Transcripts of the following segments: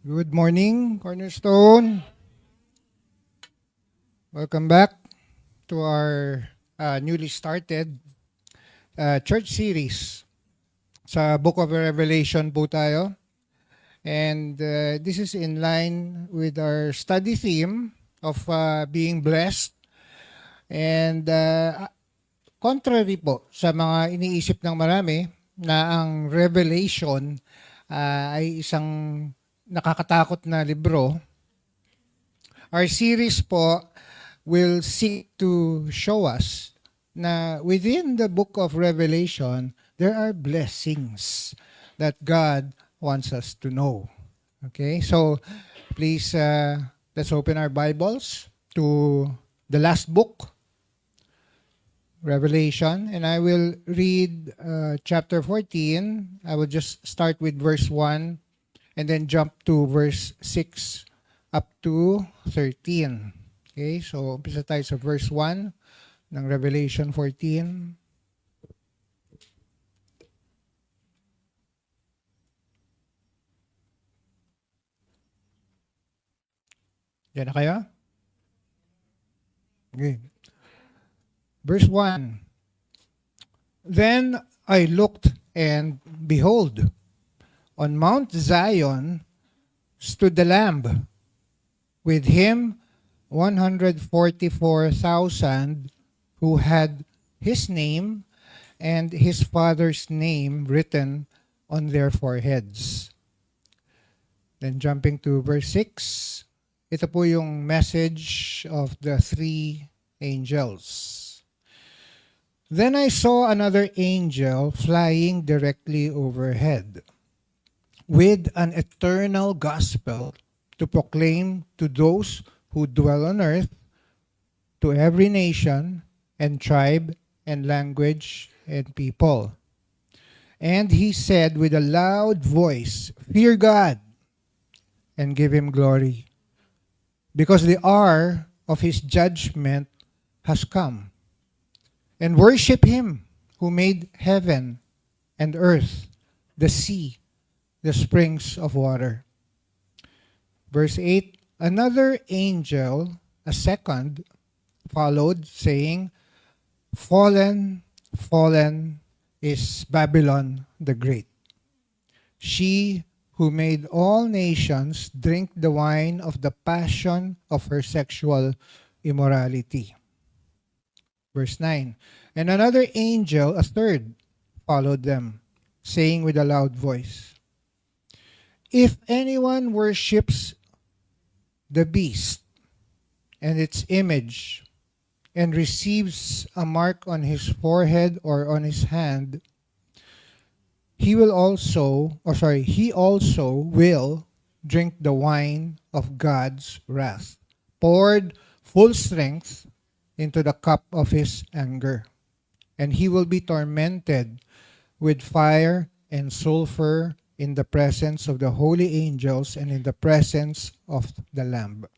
Good morning, Cornerstone. Welcome back to our newly started church series. Sa Book of Revelation po tayo. And this is in line with our study theme of being blessed. And contrary po sa mga iniisip ng marami na ang Revelation ay isang nakakatakot na libro, our series po will seek to show us na within the book of Revelation, there are blessings that God wants us to know. Okay, so please let's open our Bibles to the last book, Revelation, and I will read chapter 14. I will just start with verse 1 and then jump to verse 6 up to 13. Okay, so umpisa tayo sa verse 1 ng Revelation 14. Diyan na kayo? Okay. Verse 1. Then I looked, and behold, on Mount Zion stood the Lamb, with him 144,000 who had his name and his father's name written on their foreheads. Then jumping to verse 6, ito po yung message of the three angels. Then I saw another angel flying directly overhead with an eternal gospel to proclaim to those who dwell on earth, to every nation and tribe and language and people. And he said with a loud voice, "Fear God and give him glory, because the hour of his judgment has come. And worship him who made heaven and earth, the sea, the springs of water." Verse 8, another angel, a second, followed, saying, "Fallen, fallen is Babylon the Great. She who made all nations drink the wine of the passion of her sexual immorality." Verse 9, and another angel, a third, followed them, saying with a loud voice, "If anyone worships the beast and its image, and receives a mark on his forehead or on his hand, he also will drink the wine of God's wrath, poured full strength into the cup of his anger. And he will be tormented with fire and sulfur in the presence of the holy angels and in the presence of the Lamb.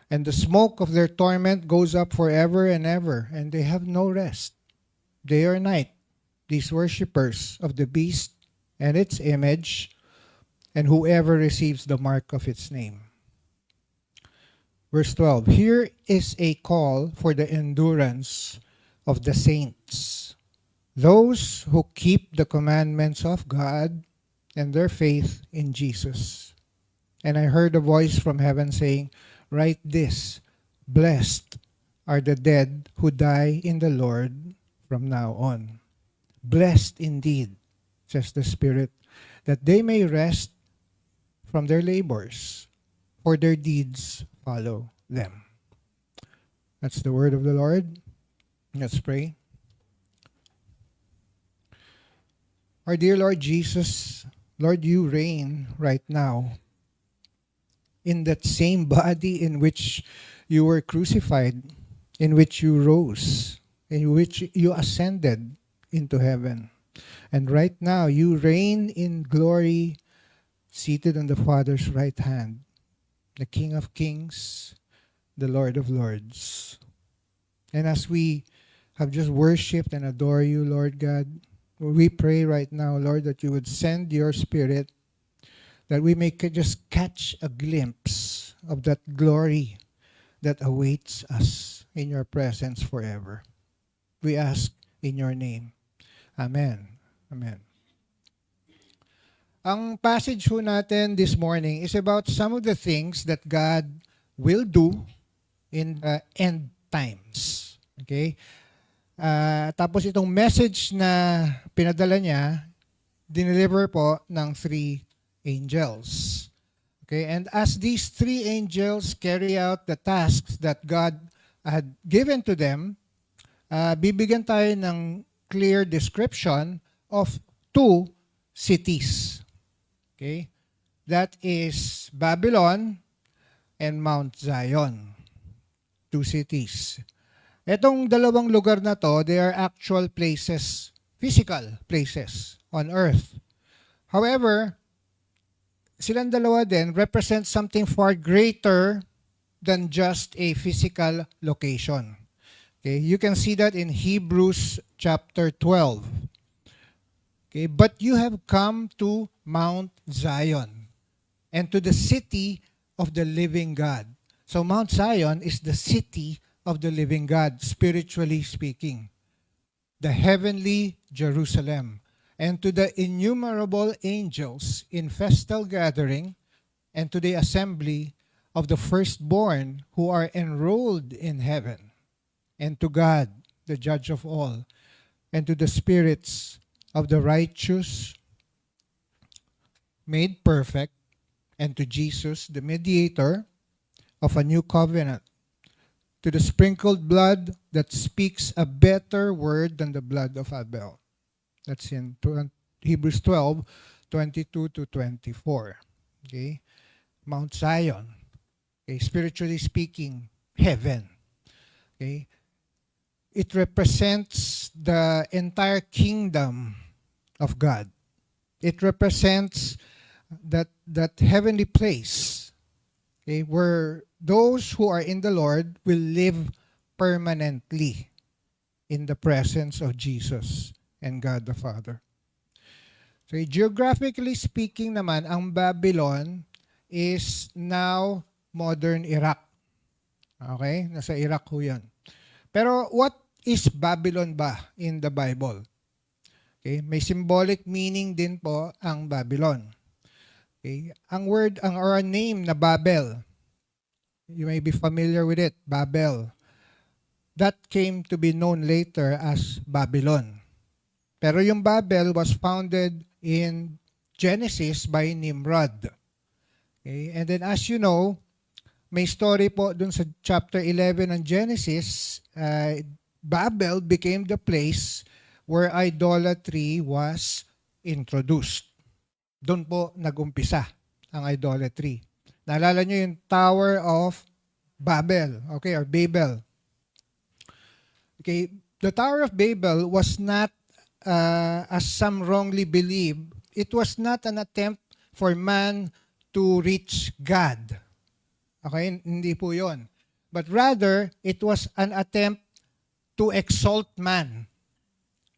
And the smoke of their torment goes up forever and ever, and they have no rest, day or night, these worshippers of the beast and its image, and whoever receives the mark of its name. Verse 12, here is a call for the endurance of the saints, those who keep the commandments of God and their faith in Jesus. And I heard a voice from heaven saying, "Write this, blessed are the dead who die in the Lord from now on. Blessed indeed," says the Spirit, "that they may rest from their labors, for their deeds follow them." That's the word of the Lord. Let's pray. Our dear Lord Jesus, Lord, you reign right now in that same body in which you were crucified, in which you rose, in which you ascended into heaven. And right now, you reign in glory, seated on the Father's right hand, the King of Kings, the Lord of Lords. And as we have just worshipped and adore you, Lord God, we pray right now, Lord, that you would send your Spirit that we may just catch a glimpse of that glory that awaits us in your presence forever. We ask in your name. Amen. Amen. Ang passage ho natin this morning is about some of the things that God will do in the end times. Okay? Tapos itong message na pinadala niya, dineliver po ng 3 angels. Okay? And as these 3 angels carry out the tasks that God had given to them, bibigyan tayo ng clear description of 2 cities. Okay? That is Babylon and Mount Zion. 2 cities. Etong dalawang lugar na to, they are actual places, physical places on earth. However, silang dalawa din represent something far greater than just a physical location. Okay? You can see that in Hebrews chapter 12. Okay, but you have come to Mount Zion and to the city of the living God. So Mount Zion is the city of the living God, spiritually speaking. The heavenly Jerusalem. And to the innumerable angels in festal gathering and to the assembly of the firstborn who are enrolled in heaven. And to God, the judge of all, and to the spirits of the righteous made perfect, and to Jesus, the mediator of a new covenant, to the sprinkled blood that speaks a better word than the blood of Abel. That's in Hebrews 12, 22 to 24. Okay? Mount Zion. Okay? Spiritually speaking, heaven. Okay? It represents the entire kingdom of God. It represents that heavenly place, okay, where those who are in the Lord will live permanently in the presence of Jesus and God the Father. So geographically speaking naman, ang Babylon is now modern Iraq. Okay? Nasa Iraq ho yan. Pero what is Babylon ba in the Bible? Okay, may symbolic meaning din po ang Babylon. Okay, ang word or a name na Babel, you may be familiar with it, Babel. That came to be known later as Babylon. Pero yung Babel was founded in Genesis by Nimrod. Okay, and then as you know, may story po dun sa chapter 11 ng Genesis, Babel became the place where idolatry was introduced. Doon po nagumpisa ang idolatry. Naalala nyo yung Tower of Babel, okay, or Babel. Okay, the Tower of Babel was not, as some wrongly believe, it was not an attempt for man to reach God. Okay, hindi po yon. But rather, it was an attempt to exalt man.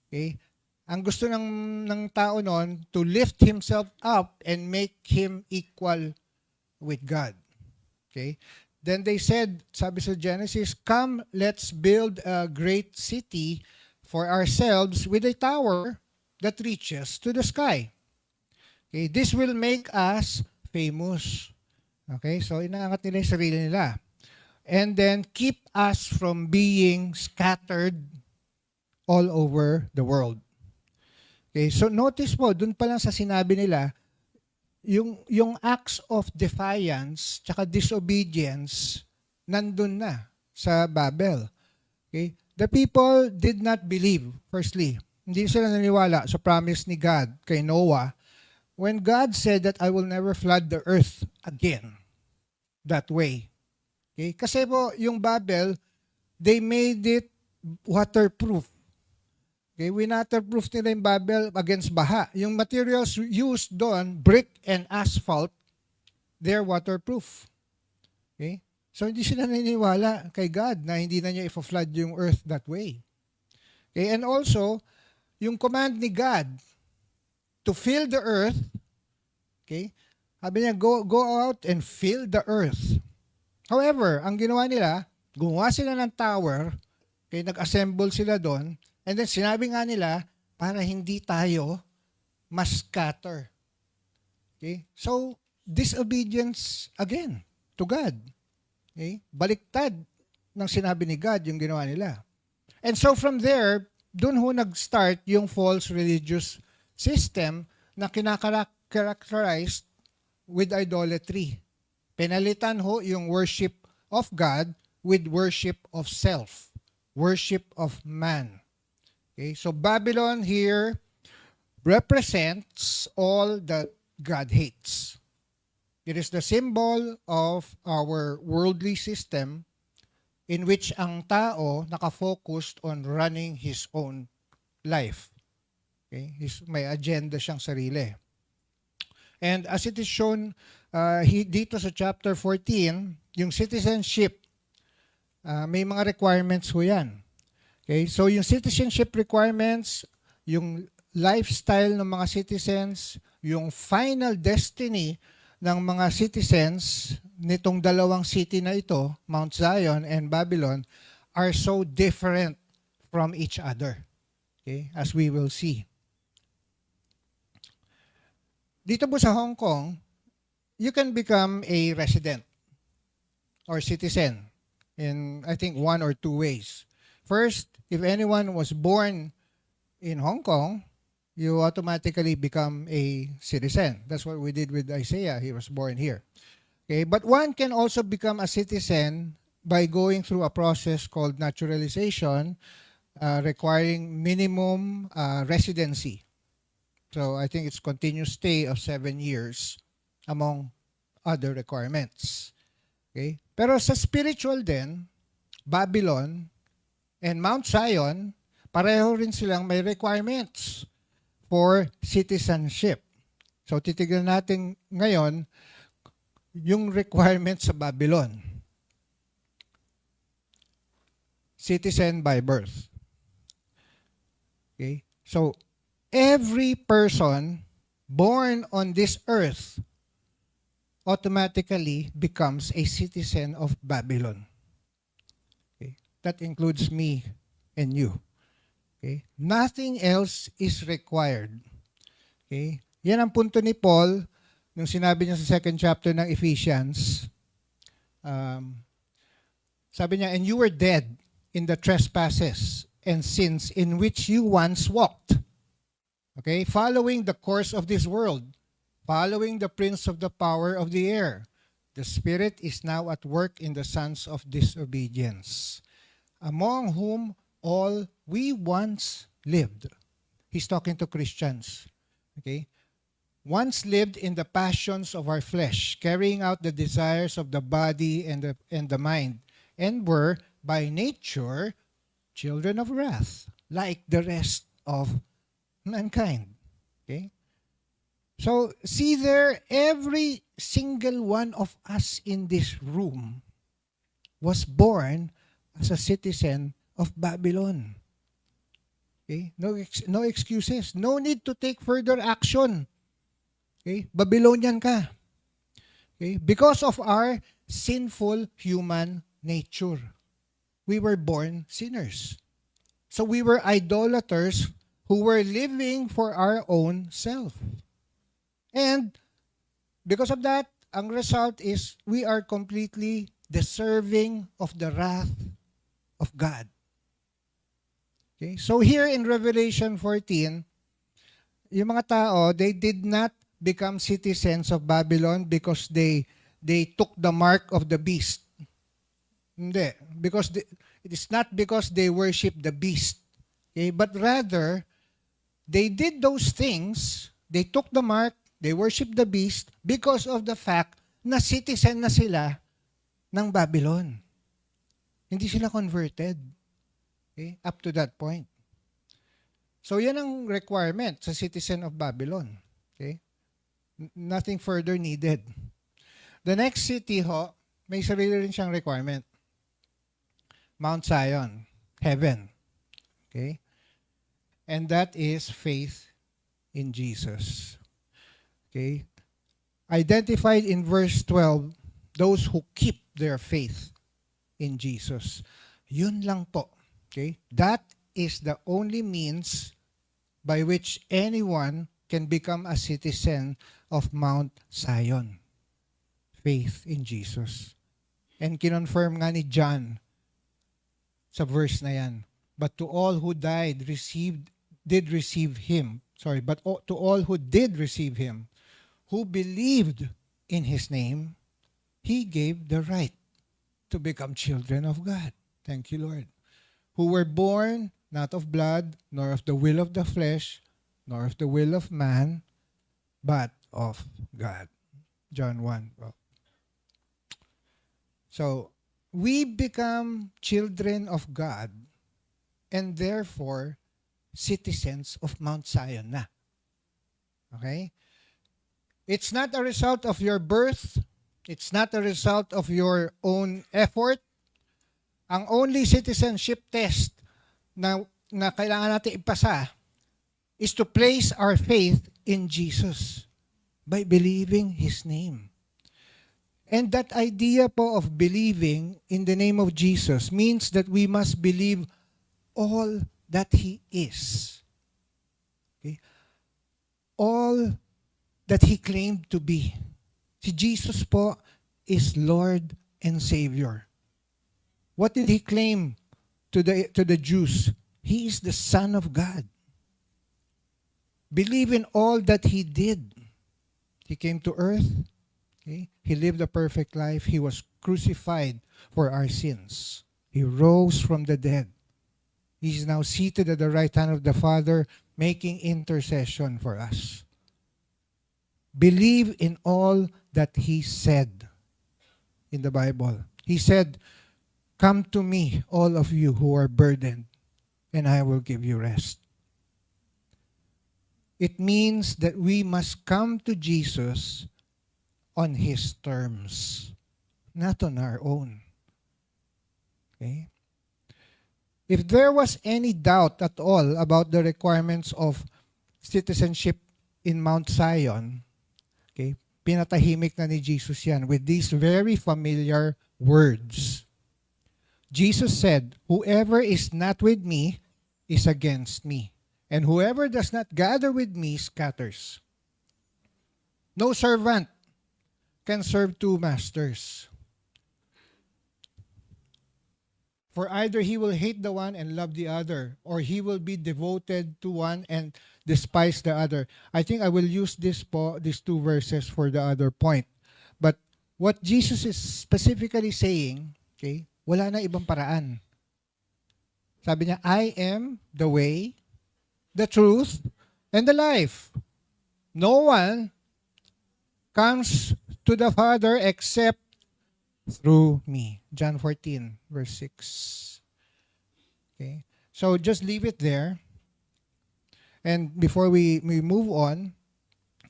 Okay? Ang gusto ng tao noon, to lift himself up and make him equal with God. Okay? Then they said, sabi sa Genesis, come, let's build a great city for ourselves with a tower that reaches to the sky. Okay? This will make us famous. Okay? So, inaangat nila yung sarili nila. And then, keep us from being scattered all over the world. Okay? So, notice po, dun pa lang sa sinabi nila, yung acts of defiance tsaka disobedience, nandun na sa Babel. Okay? The people did not believe, firstly. Hindi sila naniwala sa promise ni God kay Noah when God said that I will never flood the earth again that way. Okay? Kasi po, yung Babel, they made it waterproof. Okay? Winaterproof nila yung Babel against baha. Yung materials used doon, brick and asphalt, they're waterproof. Okay? So, hindi sila naniniwala kay God na hindi na niya i-flood yung earth that way. Okay? And also, yung command ni God to fill the earth, okay, Sabi niya, go out and fill the earth. However, ang ginawa nila, gumawa sila ng tower, okay, nag-assemble sila doon, and then sinabi nga nila, para hindi tayo mas-scatter. Okay? So, disobedience again to God. Okay? Baliktad ng sinabi ni God yung ginawa nila. And so from there, doon ho nag-start yung false religious system na kinakarakterized with idolatry. Penalitan ho yung worship of God with worship of self, worship of man. Okay? So Babylon here represents all that God hates. It is the symbol of our worldly system in which ang tao nakafocused on running his own life. Okay? May agenda siyang sarili. And as it is shown dito sa chapter 14, yung citizenship, may mga requirements ho yan. Okay? So yung citizenship requirements, yung lifestyle ng mga citizens, yung final destiny ng mga citizens nitong dalawang city na ito, Mount Zion and Babylon, are so different from each other. Okay? As we will see. Dito po sa Hong Kong, you can become a resident or citizen in, I think, one or two ways. First, if anyone was born in Hong Kong, you automatically become a citizen. That's what we did with Isaiah. He was born here. Okay, but one can also become a citizen by going through a process called naturalization, requiring minimum residency. So I think it's continuous stay of 7 years among other requirements. Okay? Pero sa spiritual din, Babylon and Mount Zion, pareho rin silang may requirements for citizenship. So titignan natin ngayon yung requirements sa Babylon. Citizen by birth. Okay? So every person born on this earth automatically becomes a citizen of Babylon. Okay? That includes me and you. Okay? Nothing else is required. Okay? Yan ang punto ni Paul nung sinabi niya sa second chapter ng Ephesians. Sabi niya, and you were dead in the trespasses and sins in which you once walked. Okay? Following the course of this world, following the prince of the power of the air. The Spirit is now at work in the sons of disobedience, among whom all we once lived. He's talking to Christians. Okay? Once lived in the passions of our flesh, carrying out the desires of the body and the mind, and were by nature children of wrath, like the rest of mankind. Okay? So, see there, every single one of us in this room was born as a citizen of Babylon. Okay? No excuses. No need to take further action. Okay? Babylonian ka. Okay? Because of our sinful human nature. We were born sinners. So we were idolaters who were living for our own self. And because of that, ang result is we are completely deserving of the wrath of God. Okay? So here in Revelation 14, yung mga tao, they did not become citizens of Babylon because they took the mark of the beast. Hindi. It is not because they worship the beast. Okay? But rather, they did those things, they took the mark, they worship the beast because of the fact na citizen na sila ng Babylon. Hindi sila converted. Okay? Up to that point. So yan ang requirement sa citizen of Babylon. Okay? Nothing further needed. The next city ho, may sarili rin siyang requirement. Mount Zion, heaven. Okay? And that is faith in Jesus. Okay? identified in verse 12, those who keep their faith in Jesus. Yun lang po. Okay? That is the only means by which anyone can become a citizen of Mount Zion. Faith in Jesus. And kinonfirm nga ni John sa verse na yan. But to all who did receive him, who believed in his name, he gave the right to become children of God. Thank you, Lord. Who were born not of blood, nor of the will of the flesh, nor of the will of man, but of God. John 1. So, we become children of God and therefore citizens of Mount Zion na. Okay? It's not a result of your birth. It's not a result of your own effort. Ang only citizenship test na kailangan natin ipasa is to place our faith in Jesus by believing His name. And that idea po of believing in the name of Jesus means that we must believe all that He is. Okay? All that He claimed to be. Si Jesus po is Lord and Savior. What did He claim to the Jews? He is the Son of God. Believe in all that He did. He came to earth. Okay? He lived a perfect life. He was crucified for our sins. He rose from the dead. He is now seated at the right hand of the Father, making intercession for us. Believe in all that He said in the Bible. He said, "Come to me, all of you who are burdened, and I will give you rest." It means that we must come to Jesus on His terms, not on our own. Okay? If there was any doubt at all about the requirements of citizenship in Mount Zion, okay, pinatahimik na ni Jesus yan with these very familiar words. Jesus said, "Whoever is not with me is against me, and whoever does not gather with me scatters." No servant can serve two masters. For either he will hate the one and love the other, or he will be devoted to one and despise the other. I think I will use these two verses for the other point. But what Jesus is specifically saying, okay, wala na ibang paraan. Sabi niya, "I am the way, the truth, and the life. No one comes to the Father except through me." John 14, verse 6. Okay? So just leave it there. And before we move on,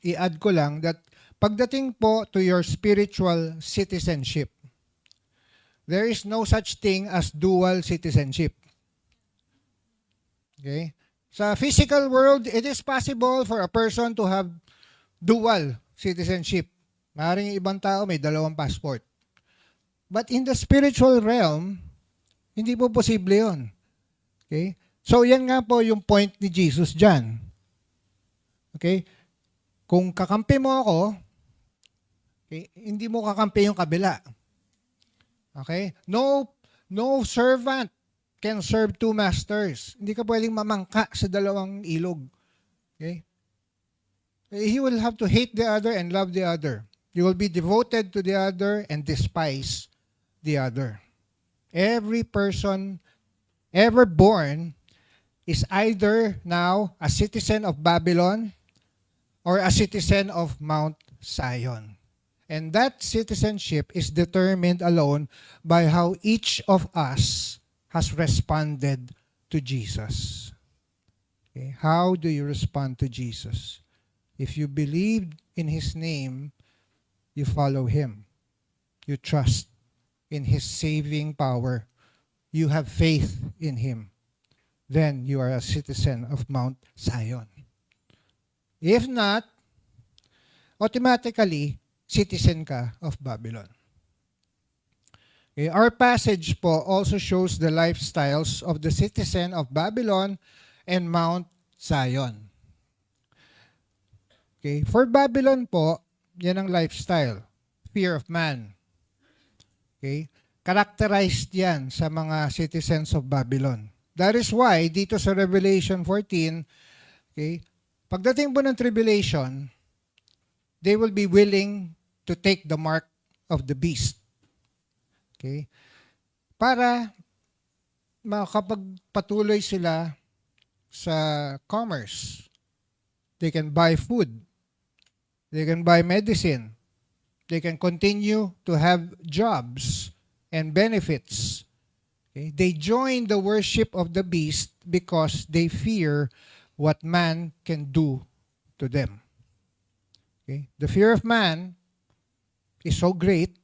i-add ko lang that pagdating po to your spiritual citizenship, there is no such thing as dual citizenship. Okay? Sa physical world, it is possible for a person to have dual citizenship. Maaaring ibang tao may dalawang passport. But in the spiritual realm, hindi po posible yun. Okay? So, yan nga po yung point ni Jesus dyan. Okay? Kung kakampi mo ako, okay, hindi mo kakampi yung kabila. Okay? No servant can serve two masters. Hindi ka pwedeng mamangka sa dalawang ilog. Okay? He will have to hate the other and love the other. You will be devoted to the other and despise the other. Every person ever born is either now a citizen of Babylon or a citizen of Mount Zion. And that citizenship is determined alone by how each of us has responded to Jesus. Okay? How do you respond to Jesus? If you believe in His name, you follow Him. You trust in His saving power. You have faith in Him. Then you are a citizen of Mount Zion. If not, automatically, citizen ka of Babylon. Okay, our passage po also shows the lifestyles of the citizen of Babylon and Mount Zion. Okay, for Babylon po, yan ang lifestyle. Fear of man. Okay, characterized yan sa mga citizens of Babylon. That is why, dito sa Revelation 14, okay, pagdating po ng tribulation, they will be willing to take the mark of the beast. Okay? Para makapagpatuloy sila sa commerce. They can buy food. They can buy medicine. They can continue to have jobs and benefits. Okay? They join the worship of the beast because they fear what man can do to them. Okay? The fear of man is so great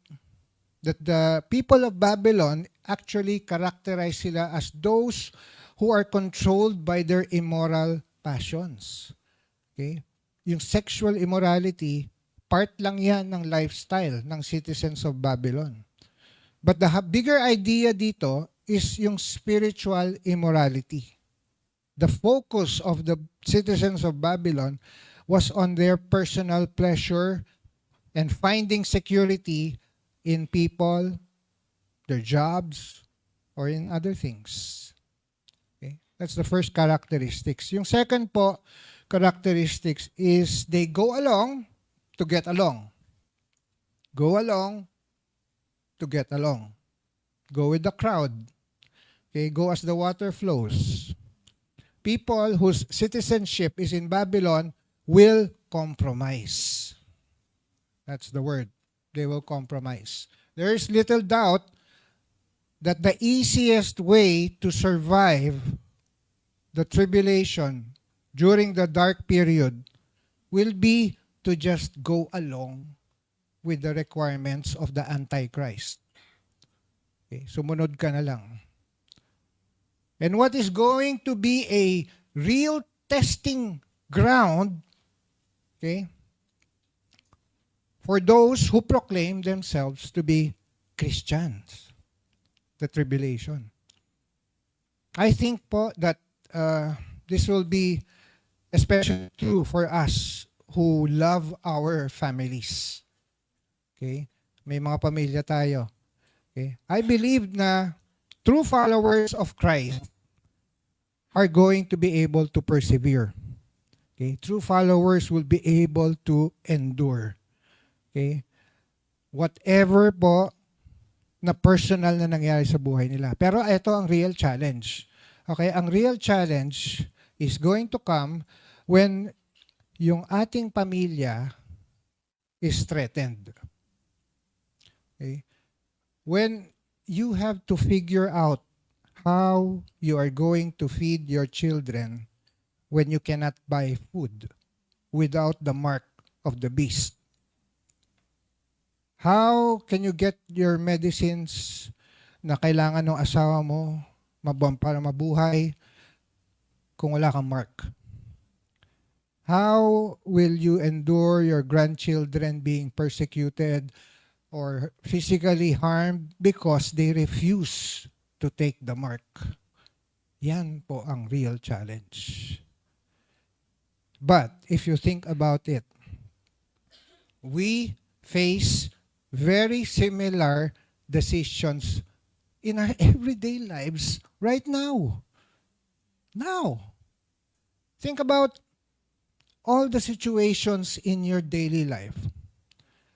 that the people of Babylon actually characterize sila as those who are controlled by their immoral passions. Okay? Yung sexual immorality, part lang yan ng lifestyle ng citizens of Babylon. But the bigger idea dito is yung spiritual immorality. The focus of the citizens of Babylon was on their personal pleasure and finding security in people, their jobs, or in other things. Okay? That's the first characteristics. Yung second po, characteristics is they go along to get along. Go along to get along. Go with the crowd. Okay? Go as the water flows. People whose citizenship is in Babylon will compromise. That's the word. They will compromise. There is little doubt that the easiest way to survive the tribulation during the dark period will be to just go along with the requirements of the Antichrist. Okay, sumunod ka na lang. And what is going to be a real testing ground, okay, for those who proclaim themselves to be Christians, the tribulation. I think po that this will be especially true for us who love our families. Okay? May mga pamilya tayo. Okay? I believe na true followers of Christ are going to be able to persevere. Okay? True followers will be able to endure. Okay? Whatever po na personal na nangyari sa buhay nila. Pero ito ang real challenge. Okay? Ang real challenge is going to come when yung ating pamilya is threatened. Okay? When you have to figure out how you are going to feed your children when you cannot buy food without the mark of the beast. How can you get your medicines na kailangan ng asawa mo para mabuhay kung wala kang mark? How will you endure your grandchildren being persecuted or physically harmed because they refuse to take the mark? Yan po ang real challenge. But if you think about it, we face very similar decisions in our everyday lives right now. Now, think about all the situations in your daily life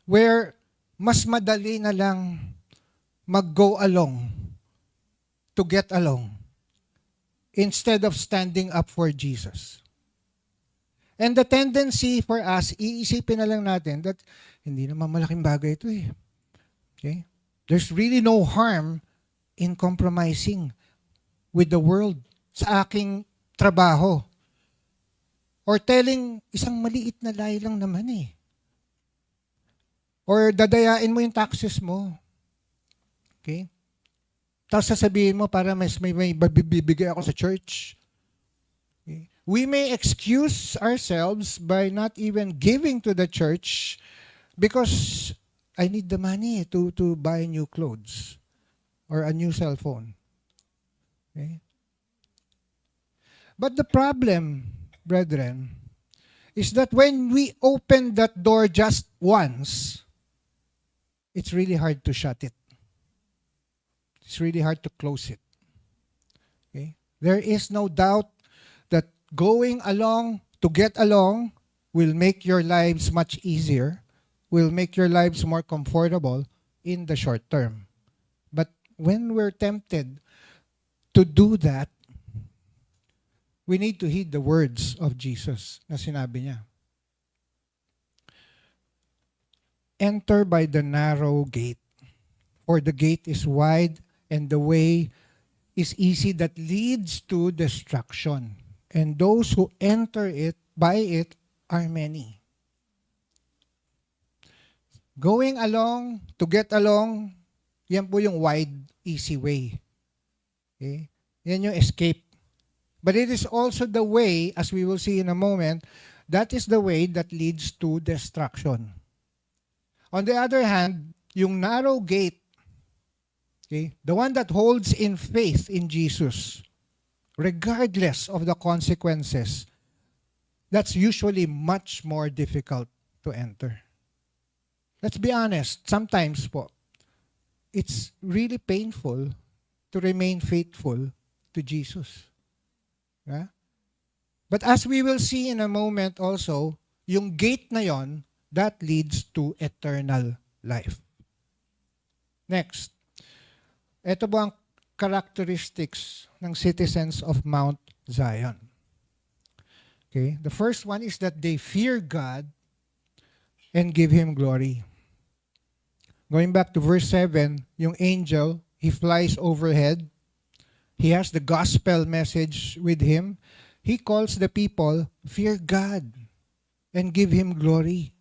where mas madali na lang mag-go along to get along instead of standing up for Jesus. And the tendency for us, iisipin na lang natin that hindi naman malaking bagay ito eh. Okay? There's really no harm in compromising with the world sa aking trabaho. Or telling isang maliit na lie lang naman eh. Or dadayain mo yung taxes mo. Okay? Tapos sasabihin mo para may bibigay ako sa church. Okay? We may excuse ourselves by not even giving to the church because I need the money to buy new clothes or a new cell phone. Okay? But the problem, brethren, is that when we open that door just once, it's really hard to shut it. It's really hard to close it. Okay? There is no doubt that going along to get along will make your lives much easier, will make your lives more comfortable in the short term. But when we're tempted to do that, we need to heed the words of Jesus na sinabi niya. Enter by the narrow gate, for the gate is wide and the way is easy that leads to destruction. And those who enter it, by it, are many. Going along, to get along, yan po yung wide, easy way. Okay? Yan yung escape. But it is also the way, as we will see in a moment, that is the way that leads to destruction. On the other hand, yung narrow gate, okay, the one that holds in faith in Jesus, regardless of the consequences, that's usually much more difficult to enter. Let's be honest, sometimes po, it's really painful to remain faithful to Jesus. Yeah? But as we will see in a moment also, yung gate na yon, that leads to eternal life. Next, ito po ang characteristics ng citizens of Mount Zion. Okay, the first one is that they fear God and give Him glory. Going back to verse 7, yung angel, he flies overhead. He has the gospel message with him. He calls the people, fear God and give Him glory.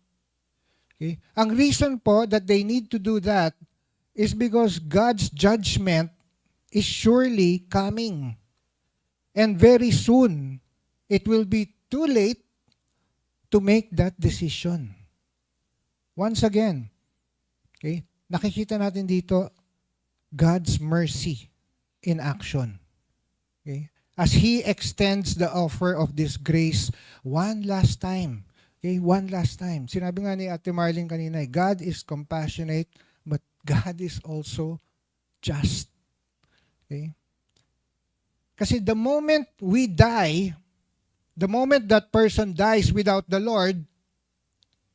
Okay? Ang reason po that they need to do that is because God's judgment is surely coming. And very soon, it will be too late to make that decision. Once again, okay, nakikita natin dito God's mercy in action. Okay? As He extends the offer of this grace one last time. Okay, one last time. Sinabi nga ni Ate Marlene kanina, God is compassionate, but God is also just. Okay? Kasi the moment we die, the moment that person dies without the Lord,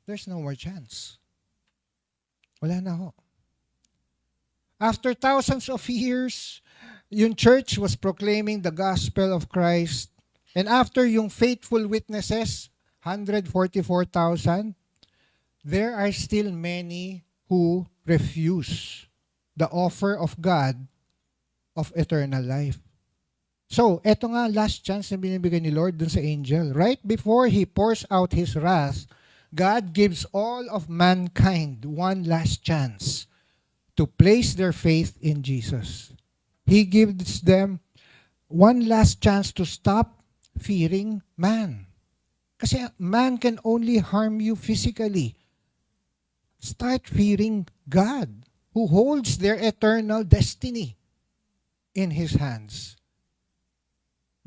there's no more chance. Wala na ho. After thousands of years, yung church was proclaiming the gospel of Christ. And after yung faithful witnesses, 144,000, there are still many who refuse the offer of God of eternal life. So, eto nga last chance na binibigay ni Lord dun sa angel. Right before He pours out His wrath, God gives all of mankind one last chance to place their faith in Jesus. He gives them one last chance to stop fearing man. Kasi man can only harm you physically. Start fearing God, who holds their eternal destiny in His hands.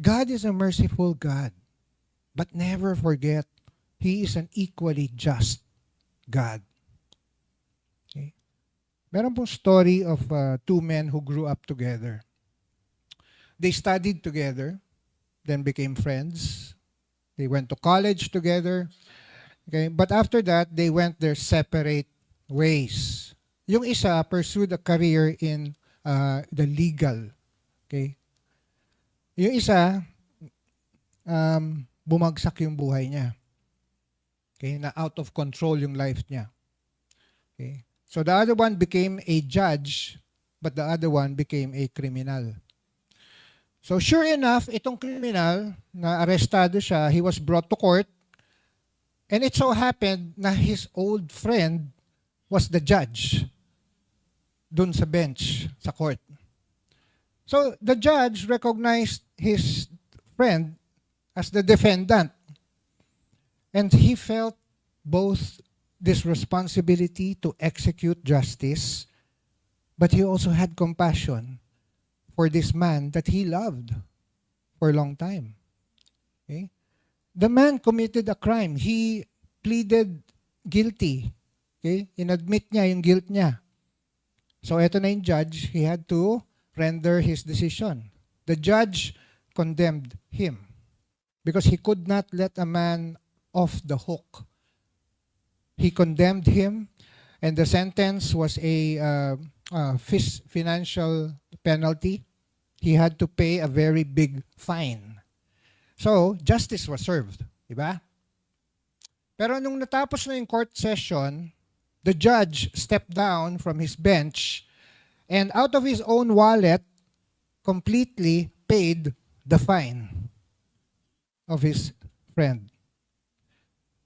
God is a merciful God, but never forget, He is an equally just God. Okay? Meron pong story of two men who grew up together. They studied together, then became friends. They went to college together. Okay? But after that, they went their separate ways. Yung isa pursued a career in the legal. Okay? Yung isa, bumagsak yung buhay niya. Okay? Na out of control yung life niya. Okay? So the other one became a judge, but the other one became a criminal. So sure enough, itong criminal, na arestado siya, he was brought to court, and it so happened na his old friend was the judge dun sa bench, sa court. So the judge recognized his friend as the defendant, and he felt both this responsibility to execute justice, but he also had compassion for this man that he loved for a long time. Okay? The man committed a crime. He pleaded guilty. Okay? Inadmit niya yung guilt niya. So eto na yung judge, he had to render his decision. The judge condemned him because he could not let a man off the hook. He condemned him, and the sentence was a financial penalty. He had to pay a very big fine. So, justice was served. Diba? Pero nung natapos na yung court session, the judge stepped down from his bench and out of his own wallet, completely paid the fine of his friend.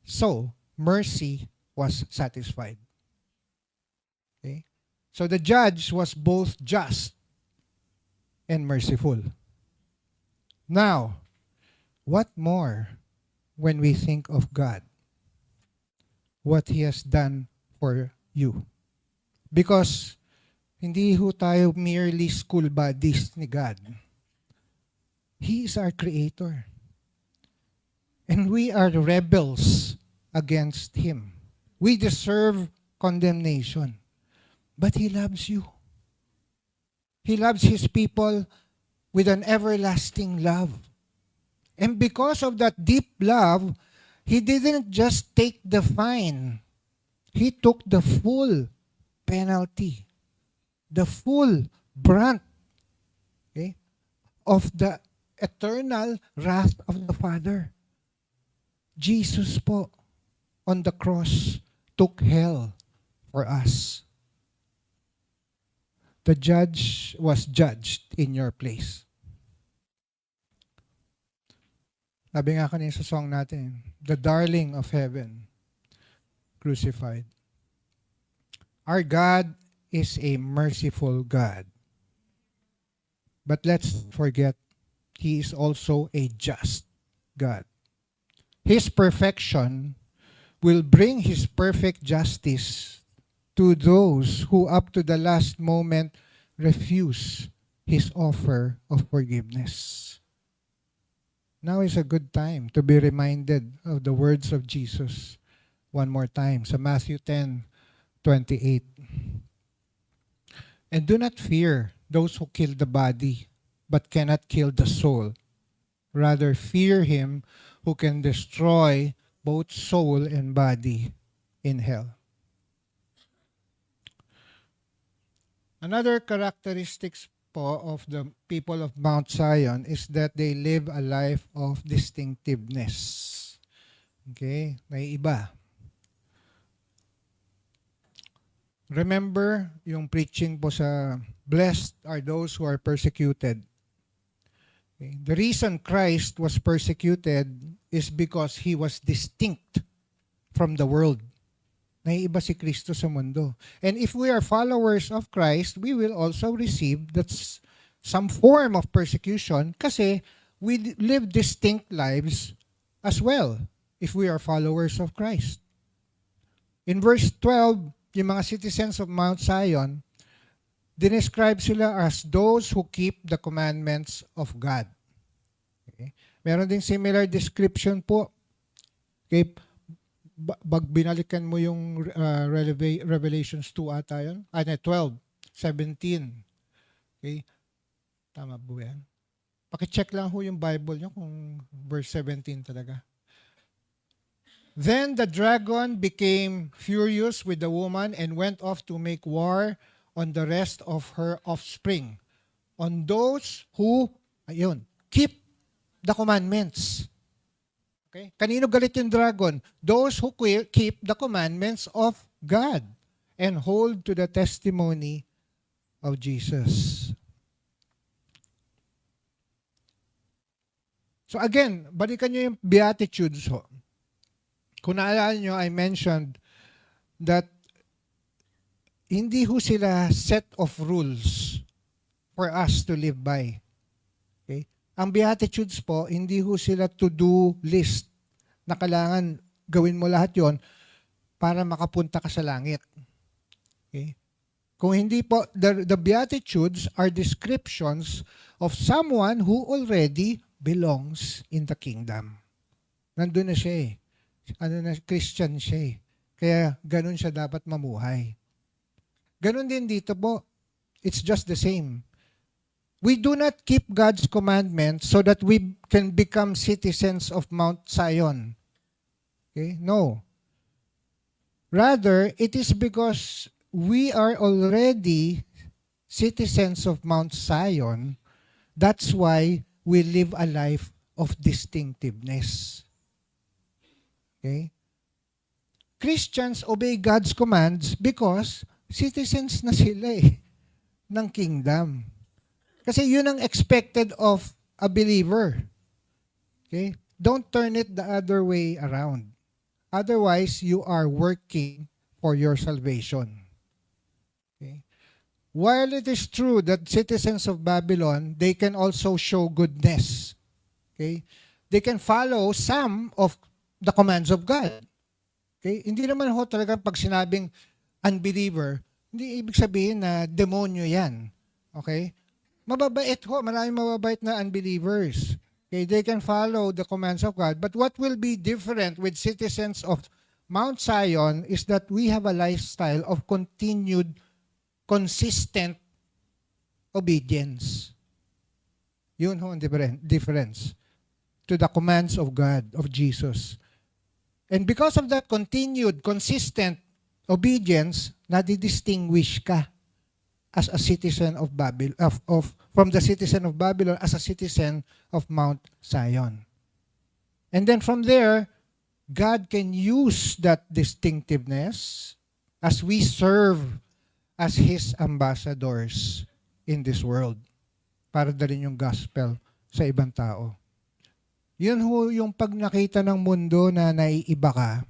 So, mercy was satisfied. Okay? So the judge was both just and merciful. Now, what more when we think of God? What He has done for you. Because hindi ho tayo merely school buddies ni God. He is our Creator. And we are rebels against Him. We deserve condemnation. But He loves you. He loves His people with an everlasting love. And because of that deep love, He didn't just take the fine. He took the full penalty, the full brunt, okay, of the eternal wrath of the Father. Jesus po on the cross took hell for us. The judge was judged in your place. Sabi nga kanina sa song natin, the darling of heaven, crucified. Our God is a merciful God. But let's forget, He is also a just God. His perfection will bring His perfect justice to those who up to the last moment refuse His offer of forgiveness. Now is a good time to be reminded of the words of Jesus one more time sa Matthew 10:28. And do not fear those who kill the body, but cannot kill the soul. Rather fear Him who can destroy both soul and body in hell. Another characteristics po of the people of Mount Zion is that they live a life of distinctiveness. Okay? May iba. Remember yung preaching po sa blessed are those who are persecuted. Okay? The reason Christ was persecuted is because He was distinct from the world. Naiiba si Kristo sa mundo. And if we are followers of Christ, we will also receive some form of persecution kasi we live distinct lives as well if we are followers of Christ. In verse 12, yung mga citizens of Mount Zion, dinescribe sila as those who keep the commandments of God. Okay? Meron ding similar description po. Okay? Binalikan mo yung Revelations 2 ata yun? 12, 17. Okay? Tama po yan? Pakicheck lang ho yung Bible nyo kung verse 17 talaga. Then the dragon became furious with the woman and went off to make war on the rest of her offspring, on those who, keep the commandments. Okay? Kanino galit yung dragon? Those who keep the commandments of God and hold to the testimony of Jesus. So again, balikan nyo yung Beatitudes ho. Kung naalala nyo, I mentioned that hindi ho sila set of rules for us to live by. Okay? Ang Beatitudes po, hindi ho sila to-do list na kailangan gawin mo lahat yon para makapunta ka sa langit. Okay? Kung hindi po, the Beatitudes are descriptions of someone who already belongs in the kingdom. Nandun na siya eh. Christian siya eh. Kaya ganun siya dapat mamuhay. Ganun din dito po. It's just the same. We do not keep God's commandments so that we can become citizens of Mount Zion. Okay? No. Rather, it is because we are already citizens of Mount Zion. That's why we live a life of distinctiveness. Okay? Christians obey God's commands because citizens na sila eh, ng kingdom. Kasi yun ang expected of a believer. Okay? Don't turn it the other way around. Otherwise, you are working for your salvation. Okay? While it is true that citizens of Babylon, they can also show goodness. Okay? They can follow some of the commands of God. Okay? Hindi naman ho talaga pag sinabing unbeliever, hindi ibig sabihin na demonyo yan. Okay? Mababait ho, maraming mababait na unbelievers. Okay, they can follow the commands of God. But what will be different with citizens of Mount Zion is that we have a lifestyle of continued, consistent obedience. Yun ho ang difference to the commands of God, of Jesus. And because of that continued, consistent obedience, nadidistinguish ka as a citizen of Babylon, from the citizen of Babylon as a citizen of Mount Zion. And then from there, God can use that distinctiveness as we serve as His ambassadors in this world para dalhin yung gospel sa ibang tao. Yun ho yung pag nakita ng mundo na naiiba ka,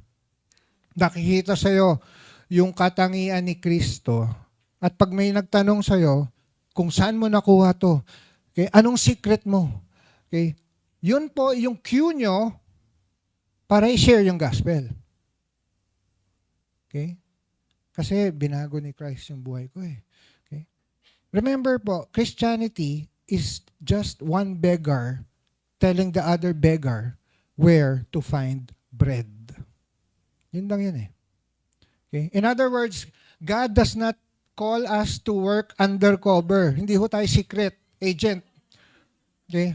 nakikita sa'yo yung katangian ni Kristo. At pag may nagtanong sa'yo, kung saan mo nakuha to, okay, anong secret mo? Okay, yun po yung cue nyo para i-share yung gospel. Okay? Kasi binago ni Christ yung buhay ko eh. Okay? Remember po, Christianity is just one beggar telling the other beggar where to find bread. Yun lang yun eh. Okay? In other words, God does not call us to work undercover. Hindi ho tayo secret agent. Okay?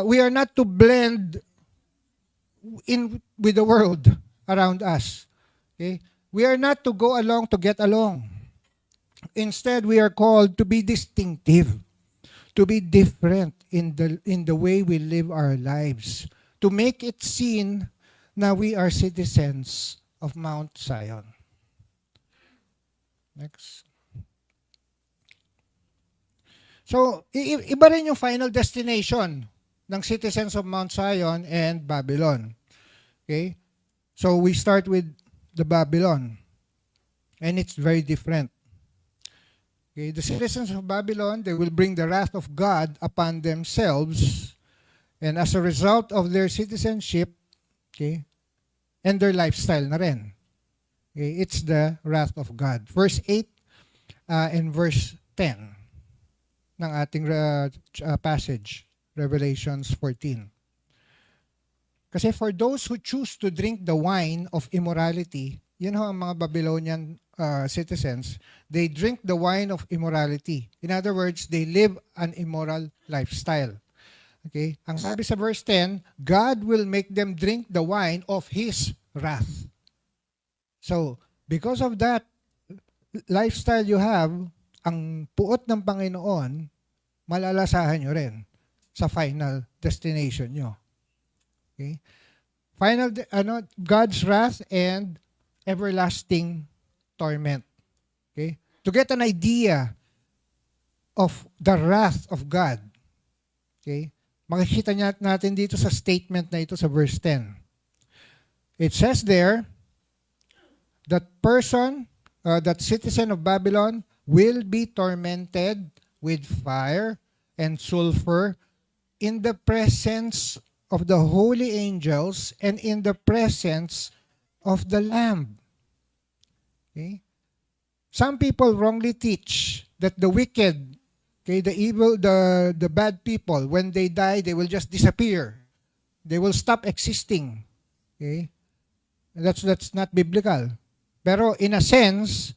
We are not to blend in with the world around us. Okay? We are not to go along to get along. Instead, we are called to be distinctive, to be different in the way we live our lives, to make it seen na we are citizens of Mount Zion. Next. So, iba rin yung final destination ng citizens of Mount Zion and Babylon. Okay? So, we start with the Babylon. And it's very different. Okay? The citizens of Babylon, they will bring the wrath of God upon themselves. And as a result of their citizenship, okay, and their lifestyle na rin. Okay, it's the wrath of God. Verse 8 and verse 10 ng ating passage, Revelations 14. Kasi for those who choose to drink the wine of immorality, yun ho ang mga Babylonian citizens, they drink the wine of immorality. In other words, they live an immoral lifestyle. Okay? Ang sabi sa verse 10, God will make them drink the wine of His wrath. So, because of that lifestyle you have, ang puot ng Panginoon, malalasahan nyo rin sa final destination nyo. Okay? God's wrath and everlasting torment. Okay? To get an idea of the wrath of God, okay? Makikita natin dito sa statement na ito sa verse 10. It says there, that person, that citizen of Babylon will be tormented with fire and sulfur in the presence of the holy angels and in the presence of the Lamb. Okay? Some people wrongly teach that the wicked, okay, the evil, the bad people, when they die, they will just disappear. They will stop existing. Okay? That's not biblical. Pero in a sense,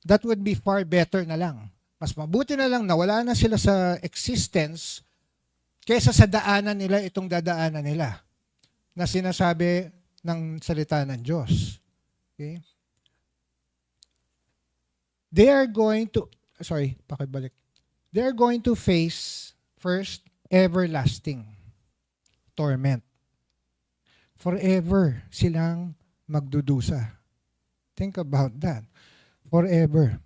that would be far better na lang. Mas mabuti na lang na wala na sila sa existence kaysa sa daanan nila itong dadaanan nila na sinasabi ng salita ng Diyos. Okay? They are going to face first everlasting torment. Forever silang magdudusa. Think about that. Forever.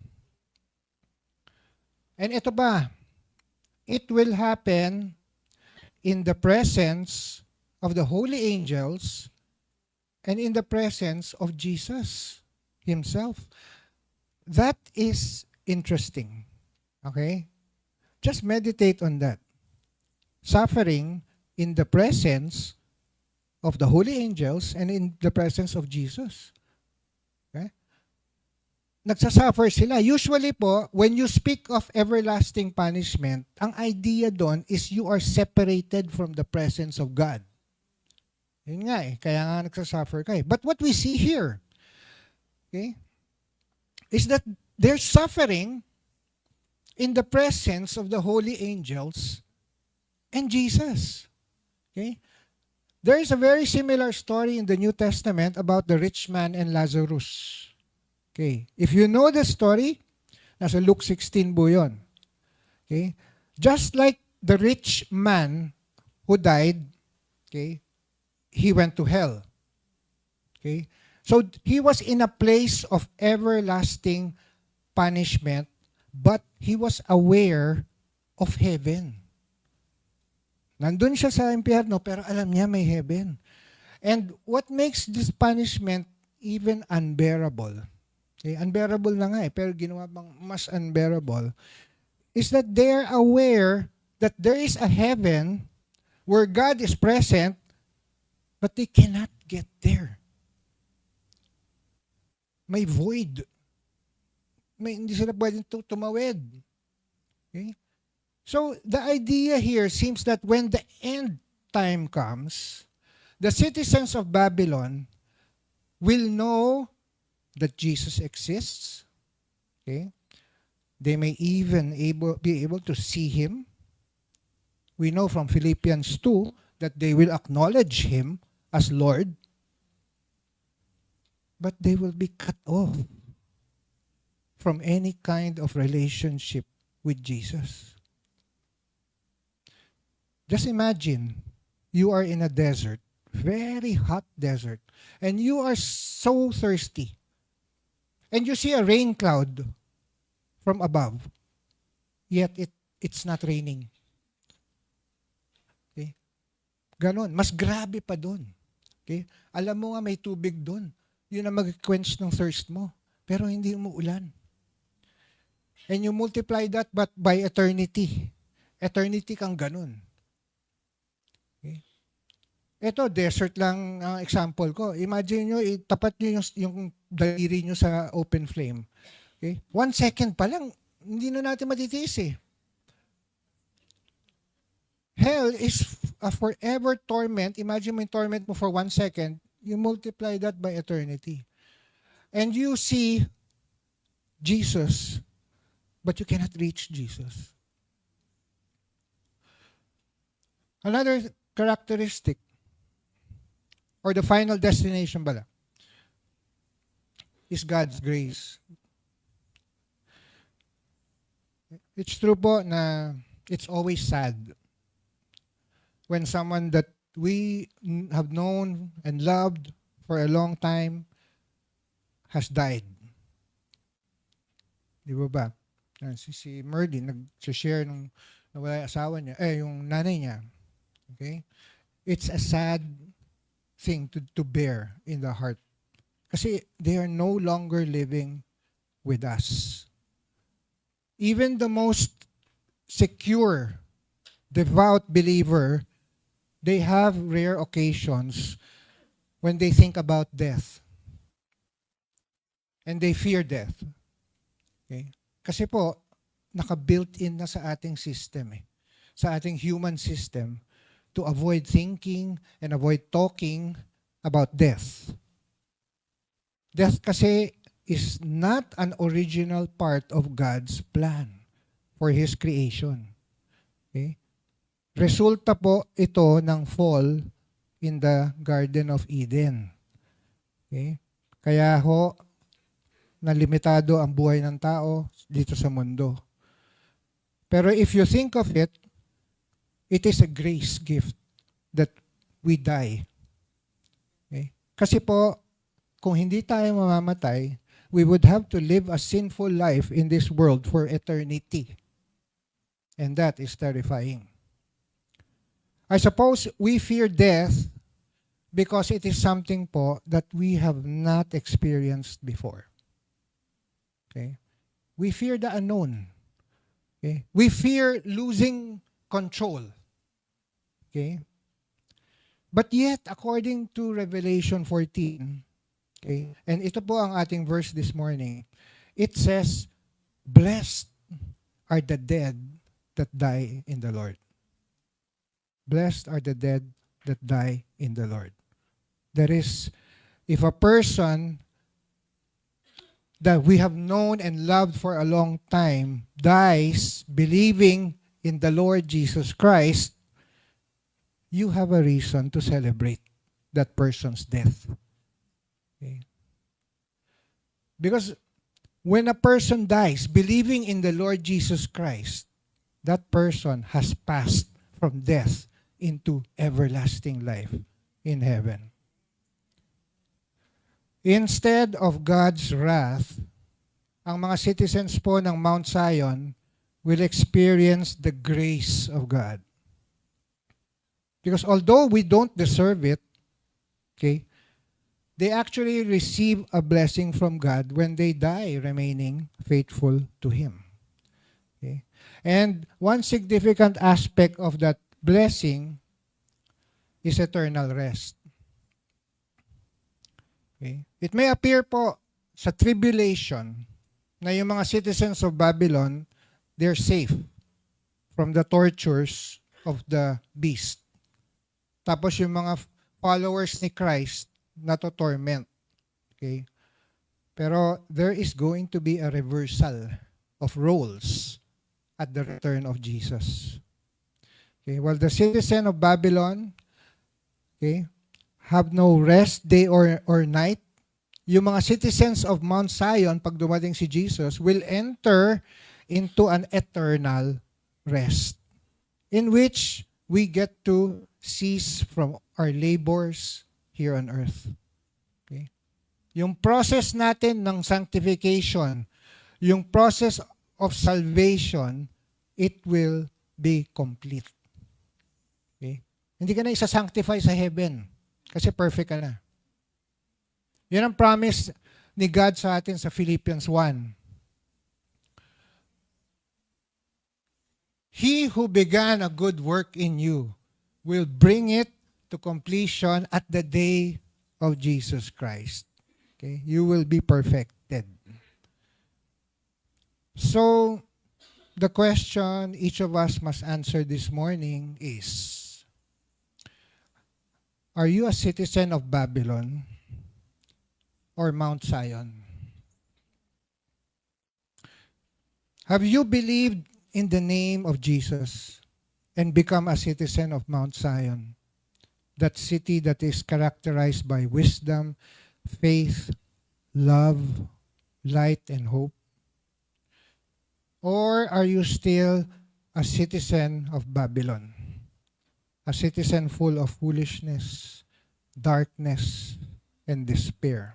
And ito ba? It will happen in the presence of the holy angels and in the presence of Jesus himself. That is interesting. Okay? Just meditate on that. Suffering in the presence of the holy angels and in the presence of Jesus. Okay? Nagsasuffer sila. Usually po, when you speak of everlasting punishment, ang idea doon is you are separated from the presence of God. Yun nga kaya nga nagsasuffer ka But what we see here, okay, is that they're suffering in the presence of the holy angels and Jesus. Okay? There is a very similar story in the New Testament about the rich man and Lazarus. Okay? If you know the story, nasa Luke 16 po yun. Okay? Just like the rich man who died, okay, he went to hell. Okay? So he was in a place of everlasting punishment, but he was aware of heaven. Nandun siya sa impyerno, pero alam niya may heaven. And what makes this punishment even unbearable, okay, unbearable na nga pero ginawa bang mas unbearable, is that they're aware that there is a heaven where God is present, but they cannot get there. May void. Hindi sila pwedeng tumawid. Okay? So, the idea here seems that when the end time comes, the citizens of Babylon will know that Jesus exists. Okay? They may even be able to see Him. We know from Philippians 2 that they will acknowledge Him as Lord. But they will be cut off from any kind of relationship with Jesus. Just imagine, you are in a desert, very hot desert, and you are so thirsty. And you see a rain cloud from above, yet it's not raining. Okay? Ganon, mas grabe pa dun. Okay? Alam mo nga may tubig dun. Yun ang mag-quench ng thirst mo. Pero hindi umuulan. And you multiply that but by eternity. Eternity kang ganun. Okay? Ito, desert lang ang example ko. Imagine nyo, tapat nyo yung daliri nyo sa open flame. Okay? 1 second pa lang, hindi na natin matitiis Hell is a forever torment. Imagine mo yung torment mo for 1 second. You multiply that by eternity. And you see Jesus, but you cannot reach Jesus. Another characteristic, or the final destination pala, is God's grace. It's true po na it's always sad when someone that we have known and loved for a long time has died. Di ba? Si Merlin, nag-share nung nawala yung asawa niya, yung nanay niya. Okay? It's a sad thing to bear in the heart. Kasi they are no longer living with us. Even the most secure, devout believer, they have rare occasions when they think about death. And they fear death. Okay? Kasi po, naka-built-in na sa ating system sa ating human system to avoid thinking and avoid talking about death. Death kasi is not an original part of God's plan for His creation. Okay? Resulta po ito ng fall in the Garden of Eden. Okay? Kaya nalimitado ang buhay ng tao dito sa mundo. Pero if you think of it, it is a grace gift that we die. Okay? Kasi po, kung hindi tayo mamamatay, we would have to live a sinful life in this world for eternity. And that is terrifying. I suppose we fear death because it is something po that we have not experienced before. Okay? We fear the unknown. Okay? We fear losing control. Okay? But yet, according to Revelation 14, okay, and ito po ang ating verse this morning, it says, "Blessed are the dead that die in the Lord." Blessed are the dead that die in the Lord. That is, if a person that we have known and loved for a long time dies believing in the Lord Jesus Christ, you have a reason to celebrate that person's death. Okay? Because when a person dies believing in the Lord Jesus Christ, that person has passed from death into everlasting life in heaven. Instead of God's wrath, ang mga citizens po ng Mount Zion will experience the grace of God. Because although we don't deserve it, okay, they actually receive a blessing from God when they die remaining faithful to Him. Okay? And one significant aspect of that blessing is eternal rest. Okay? It may appear po sa tribulation na yung mga citizens of Babylon, they're safe from the tortures of the beast. Tapos yung mga followers ni Christ na to torment. Okay? Pero there is going to be a reversal of roles at the return of Jesus. Okay? While the citizen of Babylon, okay, have no rest day or night, yung mga citizens of Mount Zion, pag dumating si Jesus, will enter into an eternal rest in which we get to cease from our labors here on earth. Okay? Yung process natin ng sanctification, yung process of salvation, it will be complete. Okay? Hindi ka na isa-sanctify sa heaven kasi perfect ka na. Yan ang promise ni God sa atin sa Philippians 1. He who began a good work in you will bring it to completion at the day of Jesus Christ. Okay? You will be perfected. So, the question each of us must answer this morning is, are you a citizen of Babylon or Mount Zion? Have you believed in the name of Jesus and become a citizen of Mount Zion, that city that is characterized by wisdom, faith, love, light, and hope? Or are you still a citizen of Babylon, a citizen full of foolishness, darkness, and despair?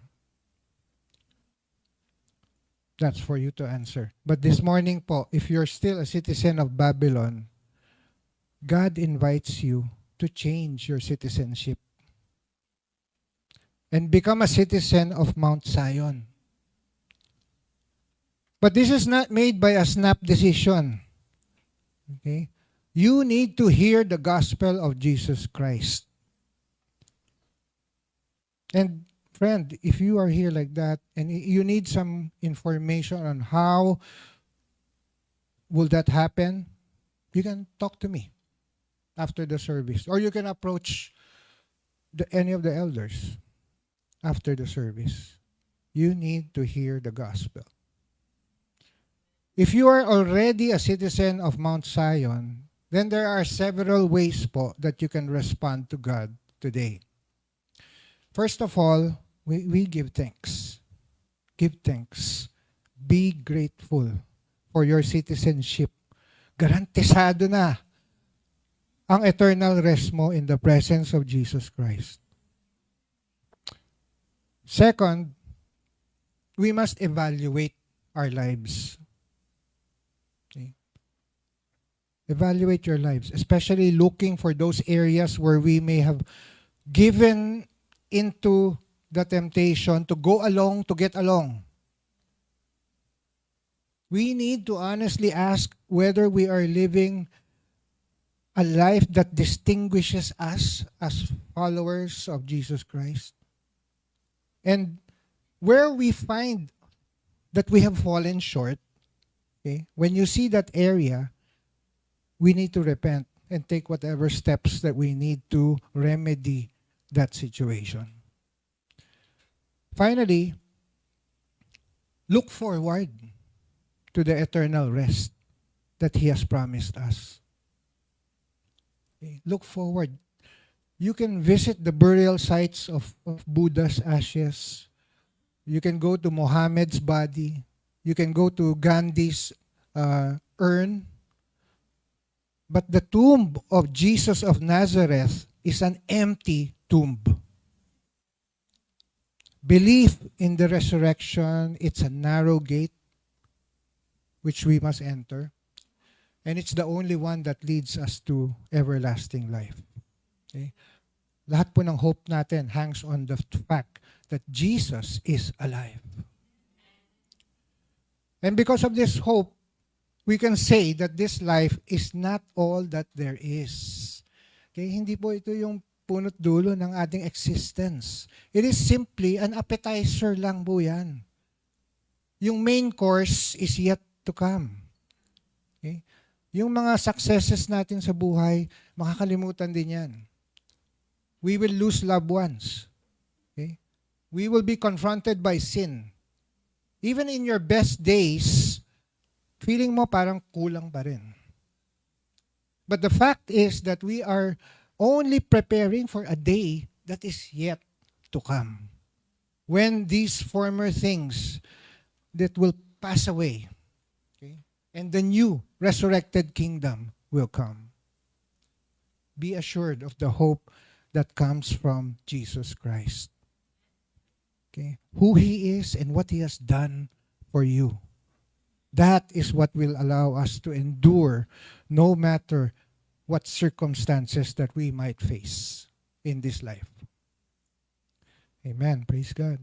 That's for you to answer. But this morning po, if you're still a citizen of Babylon, God invites you to change your citizenship and become a citizen of Mount Zion. But this is not made by a snap decision. Okay? You need to hear the gospel of Jesus Christ. And friend, if you are here like that and you need some information on how will that happen, you can talk to me after the service, or you can approach any of the elders after the service. You need to hear the gospel. If you are already a citizen of Mount Zion, then there are several ways po that you can respond to God today. First of all, we give thanks. Give thanks. Be grateful for your citizenship. Garantisado na ang eternal rest mo in the presence of Jesus Christ. Second, we must evaluate our lives. Okay? Evaluate your lives, especially looking for those areas where we may have given into the temptation to go along, to get along. We need to honestly ask whether we are living a life that distinguishes us as followers of Jesus Christ. And where we find that we have fallen short, okay, when you see that area, we need to repent and take whatever steps that we need to remedy that situation. Finally, look forward to the eternal rest that He has promised us. Okay, look forward. You can visit the burial sites of Buddha's ashes. You can go to Muhammad's body. You can go to Gandhi's urn. But the tomb of Jesus of Nazareth is an empty tomb. Belief in the resurrection, it's a narrow gate which we must enter. And it's the only one that leads us to everlasting life. Okay? Lahat po ng hope natin hangs on the fact that Jesus is alive. And because of this hope, we can say that this life is not all that there is. Okay? Hindi po ito yung punot dulo ng ating existence. It is simply an appetizer lang po yan. Yung main course is yet to come. Okay? Yung mga successes natin sa buhay, makakalimutan din yan. We will lose loved ones. Okay? We will be confronted by sin. Even in your best days, feeling mo parang kulang pa rin. But the fact is that we are only preparing for a day that is yet to come. When these former things that will pass away, okay, and the new resurrected kingdom will come. Be assured of the hope that comes from Jesus Christ. Okay? Who He is and what He has done for you. That is what will allow us to endure no matter what circumstances that we might face in this life. Amen. Praise God.